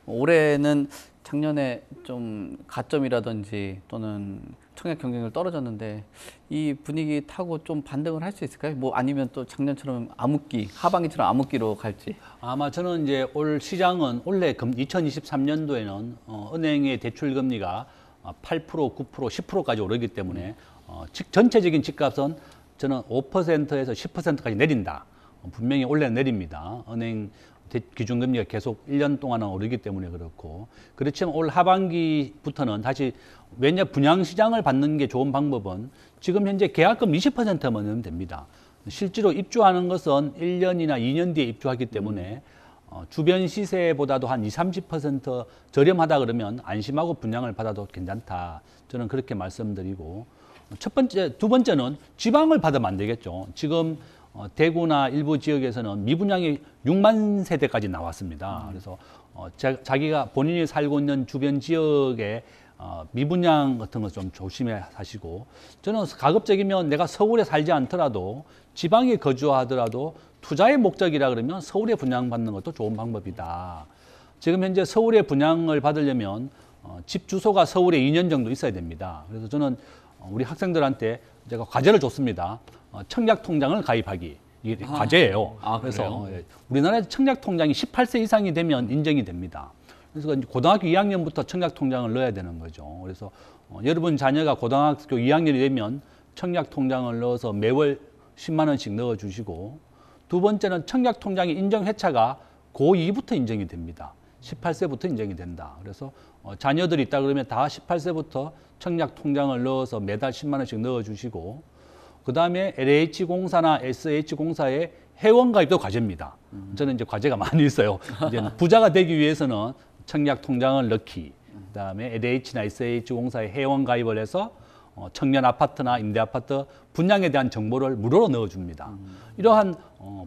올해는 작년에 좀 가점이라든지 또는 청약 경쟁률 떨어졌는데 이 분위기 타고 좀 반등을 할 수 있을까요? 뭐 아니면 또 작년처럼 암흑기, 하반기처럼 암흑기로 갈지. 아마 저는 이제 올 시장은 원래 2023년도에는 은행의 대출 금리가 8%, 9%, 10%까지 오르기 때문에 전체적인 집값은 저는 5%에서 10%까지 내린다. 분명히 올해 내립니다. 은행 기준금리가 계속 1년 동안은 오르기 때문에 그렇고. 그렇지만 올 하반기부터는 다시, 왜냐 분양시장을 받는 게 좋은 방법은 지금 현재 계약금 20%만 넣으면 됩니다. 실제로 입주하는 것은 1년이나 2년 뒤에 입주하기 때문에 주변 시세보다도 한 20, 30% 저렴하다 그러면 안심하고 분양을 받아도 괜찮다. 저는 그렇게 말씀드리고, 두 번째는 지방을 받으면 안 되겠죠. 지금 대구나 일부 지역에서는 미분양이 6만 세대까지 나왔습니다. 그래서 자기가 본인이 살고 있는 주변 지역에 미분양 같은 거 좀 조심해 하시고, 저는 가급적이면 내가 서울에 살지 않더라도 지방에 거주하더라도 투자의 목적이라 그러면 서울에 분양받는 것도 좋은 방법이다. 지금 현재 서울에 분양을 받으려면 집 주소가 서울에 2년 정도 있어야 됩니다. 그래서 저는 우리 학생들한테 제가 과제를 줬습니다. 청약통장을 가입하기. 이게 과제예요. 그래서 우리나라에 청약통장이 18세 이상이 되면 인정이 됩니다. 그래서 고등학교 2학년부터 청약통장을 넣어야 되는 거죠. 그래서 여러분 자녀가 고등학교 2학년이 되면 청약통장을 넣어서 매월 10만 원씩 넣어주시고, 두 번째는 청약통장의 인정회차가 고2부터 인정이 됩니다. 18세부터 인정이 된다. 그래서 자녀들이 있다 그러면 다 18세부터 청약통장을 넣어서 매달 10만 원씩 넣어주시고, 그 다음에 LH공사나 SH공사의 회원가입도 과제입니다. 저는 이제 과제가 많이 있어요. 이제 부자가 되기 위해서는 청약통장을 넣기, 그 다음에 LH나 SH공사의 회원가입을 해서 청년 아파트나 임대 아파트 분양에 대한 정보를 무료로 넣어줍니다. 이러한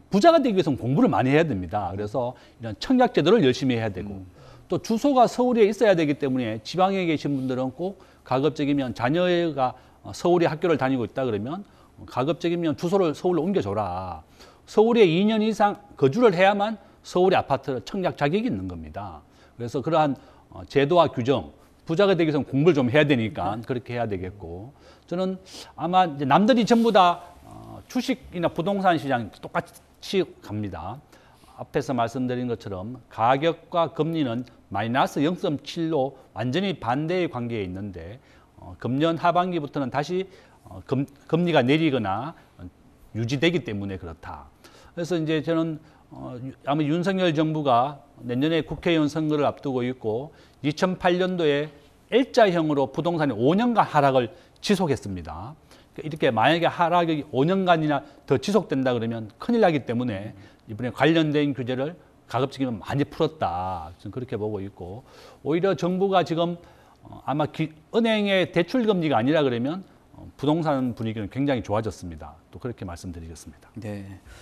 부자가 되기 위해서는 공부를 많이 해야 됩니다. 그래서 이런 청약 제도를 열심히 해야 되고, 또 주소가 서울에 있어야 되기 때문에 지방에 계신 분들은 꼭 가급적이면 자녀가 서울에 학교를 다니고 있다 그러면 가급적이면 주소를 서울로 옮겨줘라. 서울에 2년 이상 거주를 해야만 서울의 아파트 청약 자격이 있는 겁니다. 그래서 그러한 제도와 규정, 부자가 되기 위해서는 공부를 좀 해야 되니까 그렇게 해야 되겠고, 저는 아마 이제 남들이 전부 다 주식이나 부동산 시장 똑같이 갑니다. 앞에서 말씀드린 것처럼 가격과 금리는 마이너스 0.7로 완전히 반대의 관계에 있는데, 금년 하반기부터는 다시 금리가 내리거나 유지되기 때문에 그렇다. 그래서 이제 저는 아마 윤석열 정부가 내년에 국회의원 선거를 앞두고 있고 2008년도에 L자형으로 부동산이 5년간 하락을 지속했습니다. 이렇게 만약에 하락이 5년간이나 더 지속된다 그러면 큰일 나기 때문에 이번에 관련된 규제를 가급적이면 많이 풀었다. 저는 그렇게 보고 있고, 오히려 정부가 지금 아마 은행의 대출 금리가 아니라 그러면 부동산 분위기는 굉장히 좋아졌습니다. 또 그렇게 말씀드리겠습니다. 네.